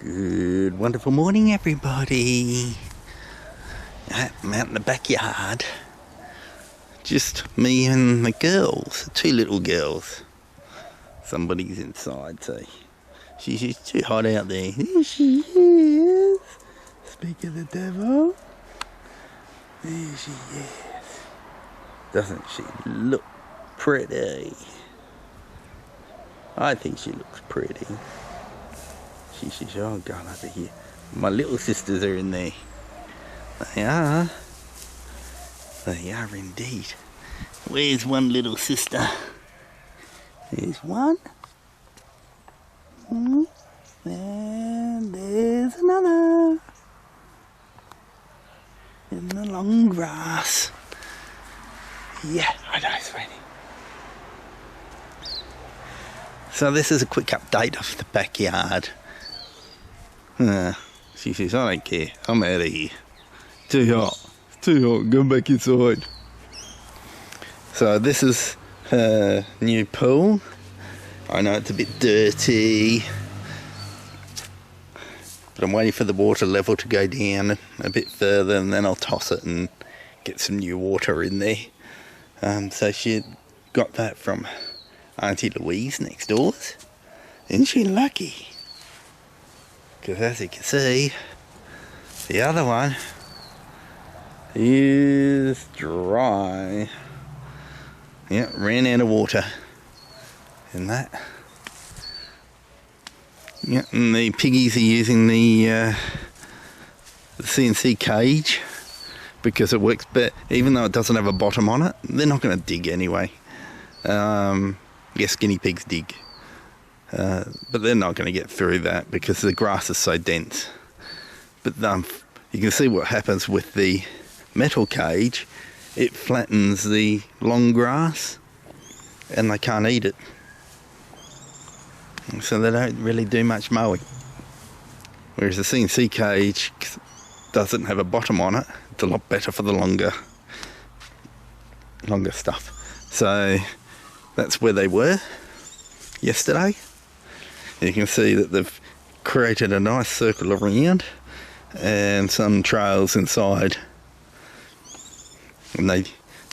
Good, wonderful morning, everybody. I'm out in the backyard. Just me and the girls, two little girls. Somebody's inside, so she's too hot out there. There she is. Speak of the devil. There she is. Doesn't she look pretty? I think she looks pretty. She's all gone over here. My little sisters are in there. They are. They are indeed. Where's one little sister? There's one. And there's another. In the long grass. Yeah, I know, sweetie. So this is a quick update of the backyard. She says, I don't care, I'm out of here. Too hot, go back inside. So this is her new pool. I know it's a bit dirty, but I'm waiting for the water level to go down a bit further, and then I'll toss it and get some new water in there. So she got that from Auntie Louise next door. Isn't she lucky? Because as you can see, the other one is dry. Yeah, ran out of water in that. Yeah, and the piggies are using the CNC cage because it works better. Even though it doesn't have a bottom on it, they're not going to dig anyway. Yes, guinea pigs dig. But they're not going to get through that because the grass is so dense. But you can see what happens with the metal cage. It flattens the long grass and they can't eat it. So they don't really do much mowing. Whereas the CNC cage doesn't have a bottom on it. It's a lot better for the longer stuff. So that's where they were yesterday. You can see that they've created a nice circle around and some trails inside, and they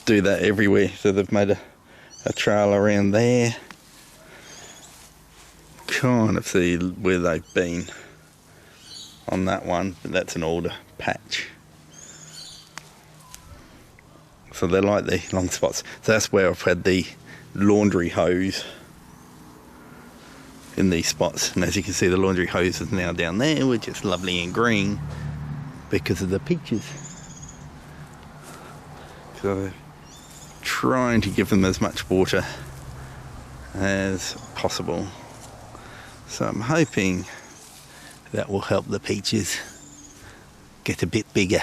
do that everywhere. So they've made a trail around there. Kind of see where they've been on that one, but that's an older patch. So they like the long spots. So that's where I've had the laundry hose in these spots, and as you can see, the laundry hose is now down there, which is lovely and green because of the peaches. So trying to give them as much water as possible. So I'm hoping that will help the peaches get a bit bigger.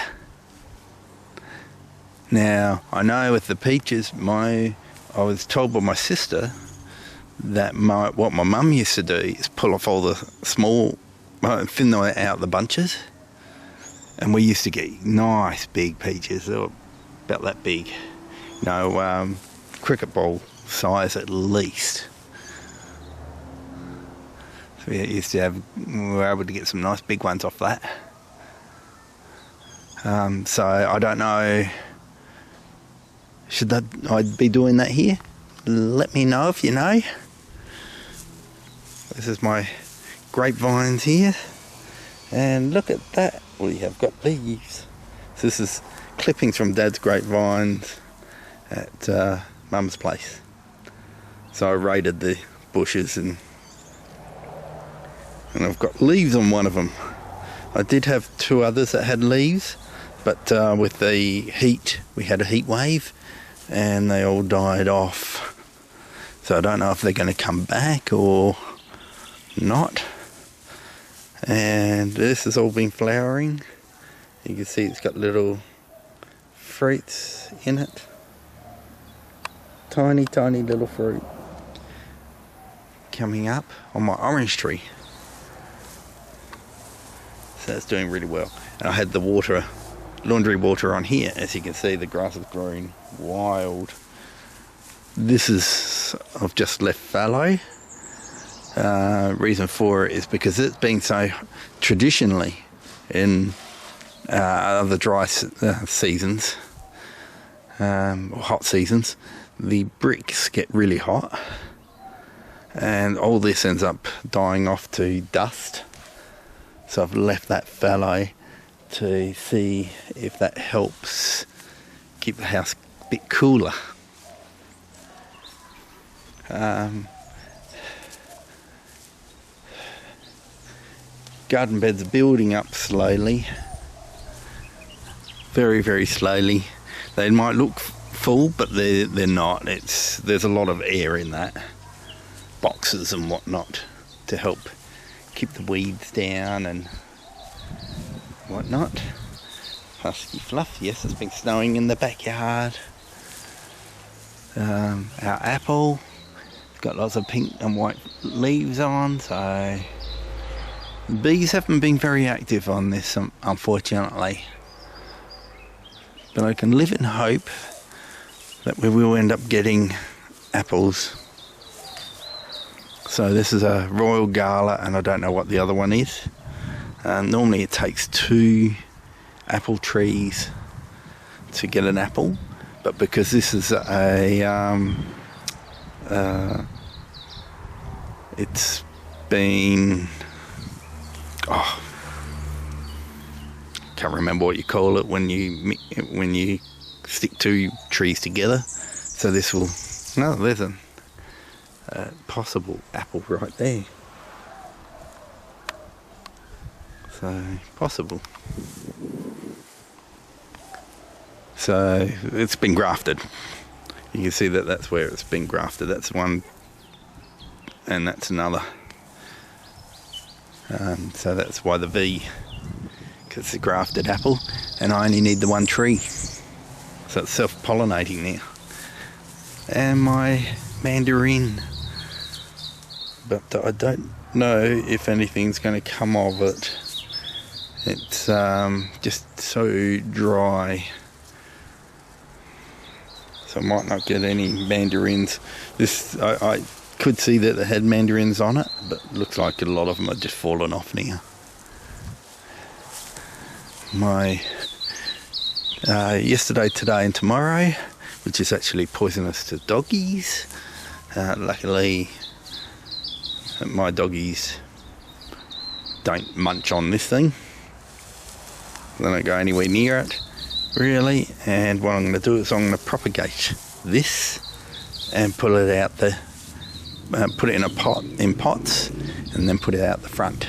Now I know with the peaches, I was told by my sister that what my mum used to do is pull off all the small, thin out the bunches, and we used to get nice big peaches. They were about that big, cricket ball size at least. So we were able to get some nice big ones off that. So I don't know, should I be doing that here? Let me know if you know. This is my grapevines here, and look at that, we have got leaves. So this is clippings from Dad's grapevines at Mum's place. So I raided the bushes and I've got leaves on one of them. I did have two others that had leaves, but with the heat, we had a heat wave and they all died off. So I don't know if they're going to come back or not. And this has all been flowering. You can see it's got little fruits in it. Tiny little fruit coming up on my orange tree. So it's doing really well. And I had the laundry water on here. As you can see, the grass is growing wild. This is, I've just left fallow. reason for it is because it's been so traditionally in the dry seasons, or hot seasons, the bricks get really hot and all this ends up dying off to dust. So I've left that fallow to see if that helps keep the house a bit cooler. Garden beds are building up slowly, very, very slowly. They might look full, but they're not. There's a lot of air in that, boxes and whatnot, to help keep the weeds down and whatnot. Husky fluff, yes, it's been snowing in the backyard. Our apple, it's got lots of pink and white leaves on, so the bees haven't been very active on this, unfortunately. But I can live in hope that we will end up getting apples. So this is a Royal Gala, and I don't know what the other one is. Normally it takes 2 apple trees to get an apple, but because this is it's been, can't remember what you call it when you stick 2 trees together. So this will, no, there's a possible apple right there. So possible. So it's been grafted. You can see that that's where it's been grafted. That's one, and that's another. So that's why the V, because it's a grafted apple, and I only need the 1 tree. So it's self-pollinating now. And my mandarin, but I don't know if anything's going to come of it. It's just so dry, so I might not get any mandarins. This I could see that they had mandarins on it, but it looks like a lot of them are just fallen off now. My yesterday, today and tomorrow, which is actually poisonous to doggies. Luckily my doggies don't munch on this thing. They don't go anywhere near it, really. And what I'm going to do is I'm going to propagate this and pull it out put it in a pot, in pots, and then put it out the front.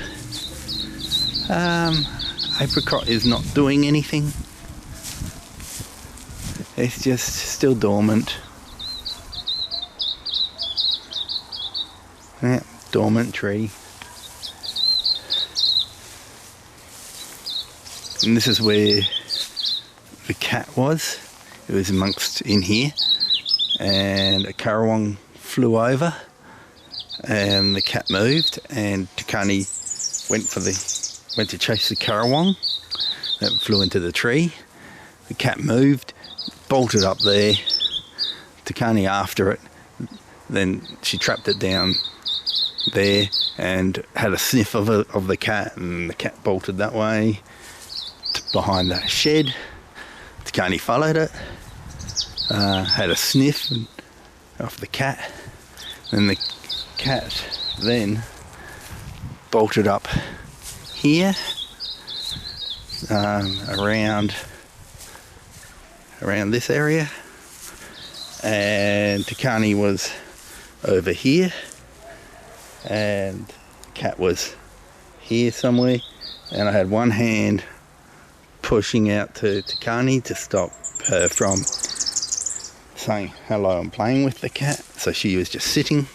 Apricot is not doing anything. It's just still dormant. Yeah, dormant tree. And this is where the cat was. It was amongst in here, and a currawong flew over, and the cat moved, and Tikaani went to chase the currawong that flew into the tree. The cat moved, bolted up there. Tikaani after it. Then she trapped it down there and had a sniff of the cat, and the cat bolted that way behind the shed. Tikaani followed it, had a sniff of the cat, and the cat then bolted up here, around this area, and Tikaani was over here, and cat was here somewhere, and I had one hand pushing out to Tikaani to stop her from saying hello and playing with the cat. So she was just sitting,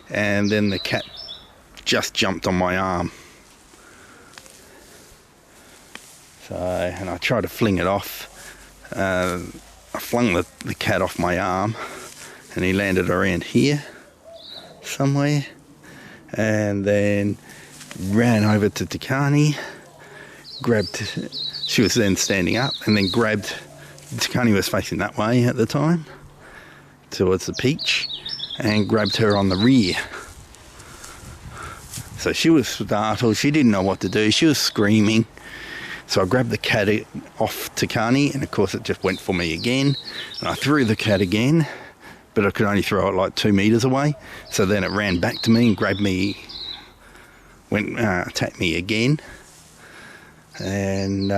and then the cat just jumped on my arm. So, and I tried to fling it off. I flung the cat off my arm, and he landed around here somewhere, and then ran over to Tikaani, grabbed. She was then standing up, and then grabbed. Tikaani was facing that way at the time, towards the peach, and grabbed her on the rear. So she was startled. She didn't know what to do. She was screaming. So I grabbed the cat off Tikaani, and of course it just went for me again. And I threw the cat again, but I could only throw it like 2 meters away. So then it ran back to me and grabbed me, attacked me again. And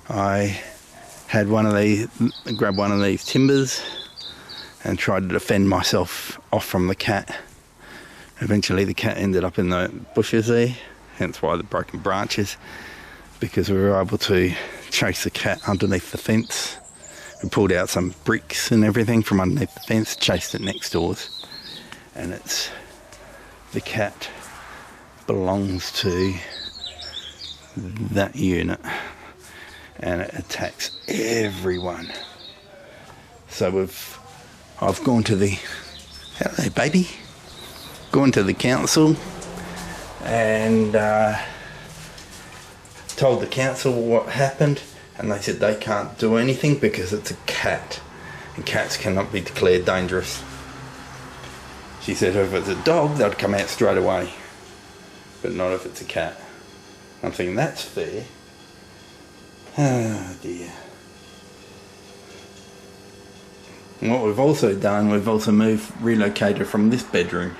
I had grabbed one of these timbers and tried to defend myself off from the cat. Eventually the cat ended up in the bushes there, hence why the broken branches, because we were able to chase the cat underneath the fence. We pulled out some bricks and everything from underneath the fence, chased it next doors, and the cat belongs to that unit, and it attacks everyone. So I've gone to the, hello baby, gone to the council and told the council what happened, and they said they can't do anything because it's a cat and cats cannot be declared dangerous. She said if it's a dog they'd come out straight away, but not if it's a cat. I'm thinking that's fair. Oh dear. And what we've also done, we've also relocated from this bedroom.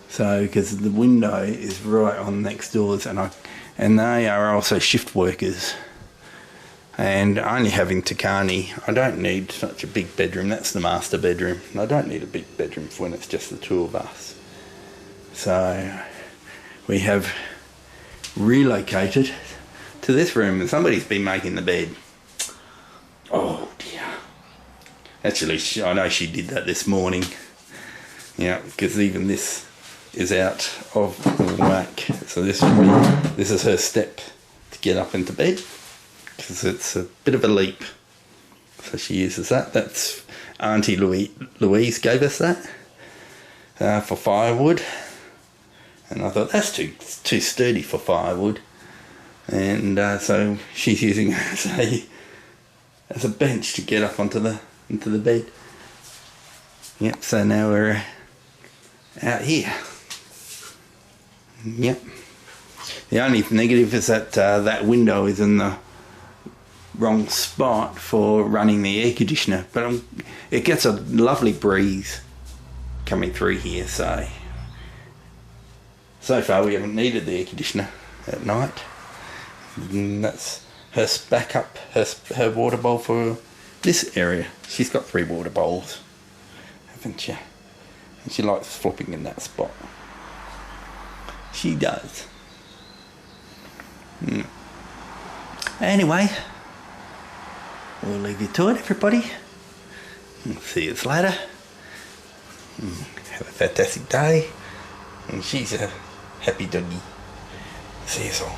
So, because the window is right on next doors, and they are also shift workers. And only having Tikaani, I don't need such a big bedroom. That's the master bedroom. I don't need a big bedroom when it's just the two of us. So, we have relocated to this room, and somebody's been making the bed. Oh dear. Actually, I know she did that this morning. Yeah, because even this is out of whack. So this is her step to get up into bed, because it's a bit of a leap. So she uses that. That's Auntie Louise gave us that for firewood, and I thought that's too sturdy for firewood, and so she's using it as a bench to get up into the bed. Yep. So now we're out here. Yep. The only negative is that that window is in the wrong spot for running the air conditioner, but it gets a lovely breeze coming through here. So far we haven't needed the air conditioner at night. And that's her backup, her water bowl for this area. She's got 3 water bowls, haven't she? And she likes flopping in that spot. She does. Anyway, we'll leave you to it, everybody. See you later. Have a fantastic day. And she's a happy doggy. See you all.